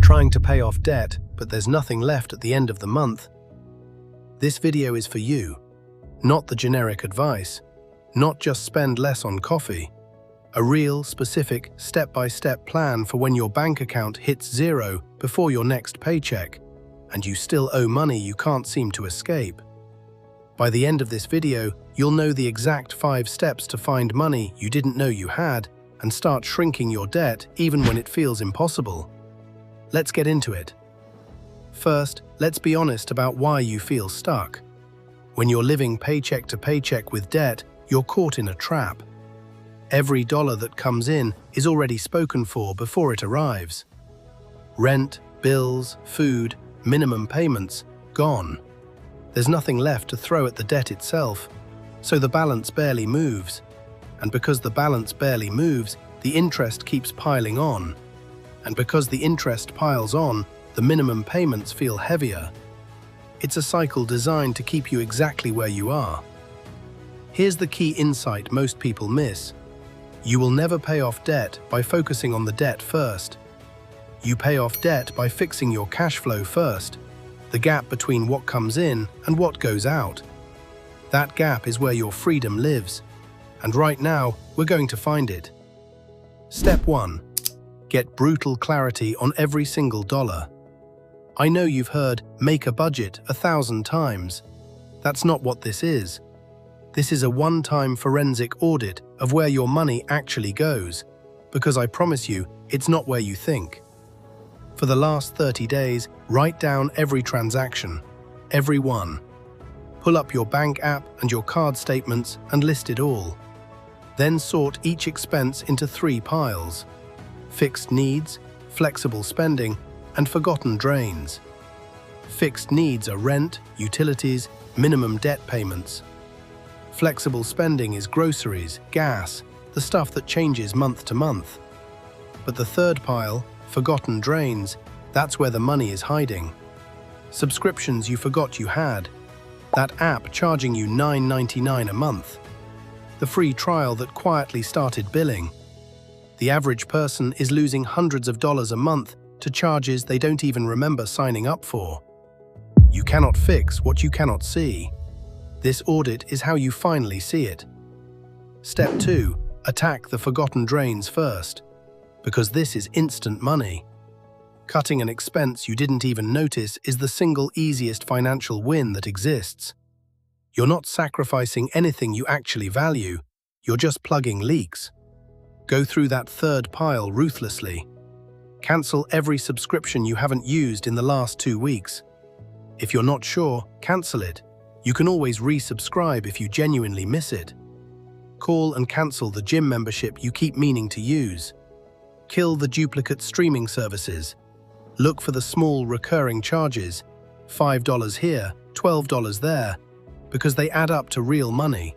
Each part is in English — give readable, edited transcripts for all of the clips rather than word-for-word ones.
Trying to pay off debt, but there's nothing left at the end of the month? This video is for you. Not the generic advice. Not just spend less on coffee. A real, specific, step-by-step plan for when your bank account hits zero before your next paycheck, and you still owe money you can't seem to escape. By the end of this video, you'll know the exact 5 steps to find money you didn't know you had and start shrinking your debt even when it feels impossible. Let's get into it. First, let's be honest about why you feel stuck. When you're living paycheck to paycheck with debt, you're caught in a trap. Every dollar that comes in is already spoken for before it arrives. Rent, bills, food, minimum payments, gone. There's nothing left to throw at the debt itself, so the balance barely moves. And because the balance barely moves, the interest keeps piling on. And because the interest piles on, the minimum payments feel heavier. It's a cycle designed to keep you exactly where you are. Here's the key insight most people miss. You will never pay off debt by focusing on the debt first. You pay off debt by fixing your cash flow first, the gap between what comes in and what goes out. That gap is where your freedom lives, and right now, we're going to find it. Step 1. Get brutal clarity on every single dollar. I know you've heard "make a budget" 1,000 times. That's not what this is. This is a one-time forensic audit of where your money actually goes, because I promise you, it's not where you think. For the last 30 days, write down every transaction, every one. Pull up your bank app and your card statements and list it all. Then sort each expense into 3 piles: fixed needs, flexible spending, and forgotten drains. Fixed needs are rent, utilities, minimum debt payments. Flexible spending is groceries, gas, the stuff that changes month to month. But the third pile, forgotten drains, that's where the money is hiding. Subscriptions you forgot you had. That app charging you $9.99 a month. The free trial that quietly started billing. The average person is losing hundreds of dollars a month to charges they don't even remember signing up for. You cannot fix what you cannot see. This audit is how you finally see it. Step 2. Attack the forgotten drains first, because this is instant money. Cutting an expense you didn't even notice is the single easiest financial win that exists. You're not sacrificing anything you actually value, you're just plugging leaks. Go through that third pile ruthlessly. Cancel every subscription you haven't used in the last 2 weeks. If you're not sure, cancel it. You can always resubscribe if you genuinely miss it. Call and cancel the gym membership you keep meaning to use. Kill the duplicate streaming services. Look for the small recurring charges, $5 here, $12 there, because they add up to real money.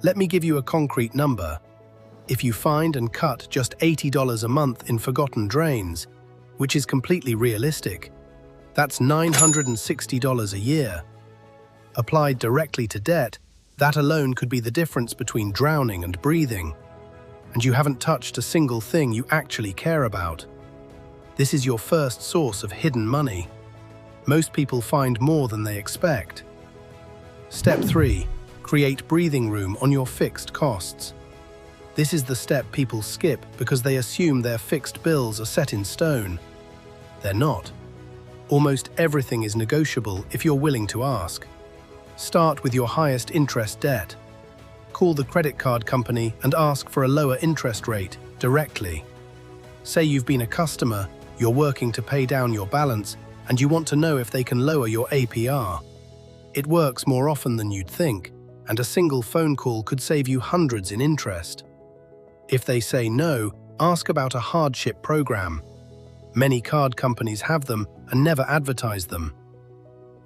Let me give you a concrete number. If you find and cut just $80 a month in forgotten drains, which is completely realistic, that's $960 a year. Applied directly to debt, that alone could be the difference between drowning and breathing. And you haven't touched a single thing you actually care about. This is your first source of hidden money. Most people find more than they expect. Step 3. Create breathing room on your fixed costs. This is the step people skip because they assume their fixed bills are set in stone. They're not. Almost everything is negotiable if you're willing to ask. Start with your highest interest debt. Call the credit card company and ask for a lower interest rate directly. Say you've been a customer, you're working to pay down your balance, and you want to know if they can lower your APR. It works more often than you'd think, and a single phone call could save you hundreds in interest. If they say no, ask about a hardship program. Many card companies have them and never advertise them.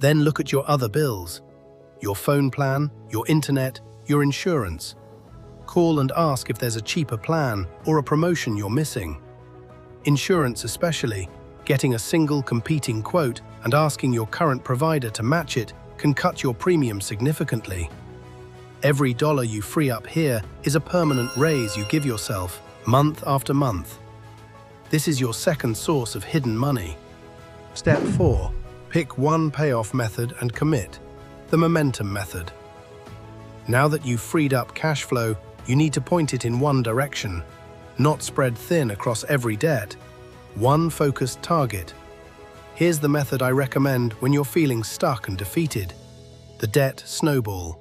Then look at your other bills. Your phone plan, your internet, your insurance. Call and ask if there's a cheaper plan or a promotion you're missing. Insurance especially, getting a single competing quote and asking your current provider to match it can cut your premium significantly. Every dollar you free up here is a permanent raise you give yourself, month after month. This is your second source of hidden money. Step 4. Pick one payoff method and commit. The momentum method. Now that you've freed up cash flow, you need to point it in one direction, not spread thin across every debt. One focused target. Here's the method I recommend when you're feeling stuck and defeated. The debt snowball.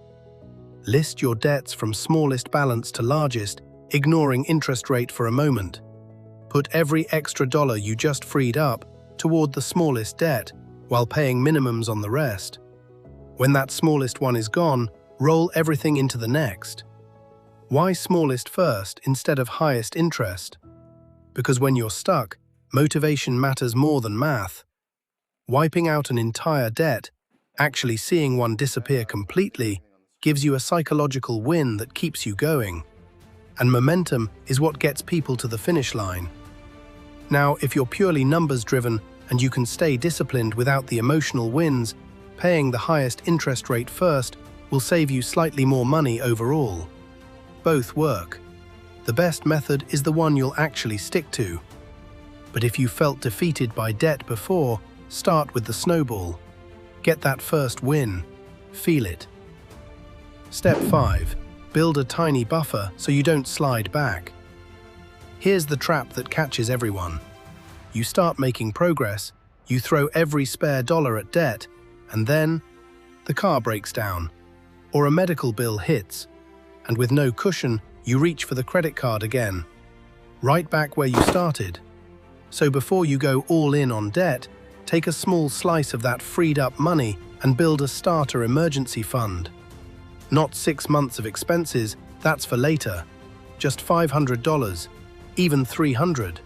List your debts from smallest balance to largest, ignoring interest rate for a moment. Put every extra dollar you just freed up toward the smallest debt, while paying minimums on the rest. When that smallest one is gone, roll everything into the next. Why smallest first instead of highest interest? Because when you're stuck, motivation matters more than math. Wiping out an entire debt, actually seeing one disappear completely, gives you a psychological win that keeps you going. And momentum is what gets people to the finish line. Now, if you're purely numbers-driven and you can stay disciplined without the emotional wins, paying the highest interest rate first will save you slightly more money overall. Both work. The best method is the one you'll actually stick to. But if you felt defeated by debt before, start with the snowball. Get that first win. Feel it. Step 5. Build a tiny buffer so you don't slide back. Here's the trap that catches everyone. You start making progress, you throw every spare dollar at debt, and then the car breaks down, or a medical bill hits, and with no cushion, you reach for the credit card again. Right back where you started. So before you go all in on debt, take a small slice of that freed up money and build a starter emergency fund. Not 6 months of expenses, that's for later. Just $500, even $300.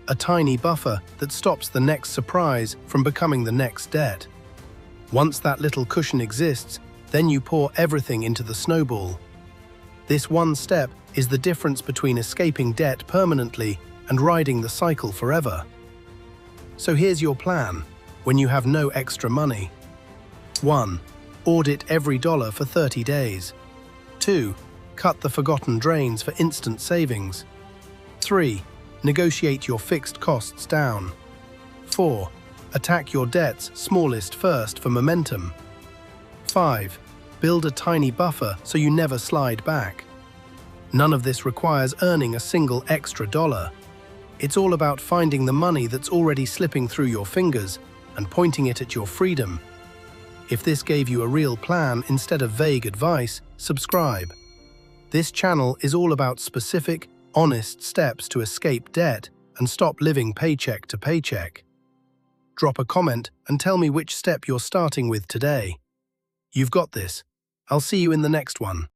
A tiny buffer that stops the next surprise from becoming the next debt. Once that little cushion exists, then you pour everything into the snowball. This one step is the difference between escaping debt permanently and riding the cycle forever. So here's your plan when you have no extra money. 1. Audit every dollar for 30 days. 2. Cut the forgotten drains for instant savings. 3. Negotiate your fixed costs down. 4. Attack your debts smallest first for momentum. 5. Build a tiny buffer so you never slide back. None of this requires earning a single extra dollar. It's all about finding the money that's already slipping through your fingers and pointing it at your freedom. If this gave you a real plan instead of vague advice, subscribe. This channel is all about specific, honest steps to escape debt and stop living paycheck to paycheck. Drop a comment and tell me which step you're starting with today. You've got this. I'll see you in the next one.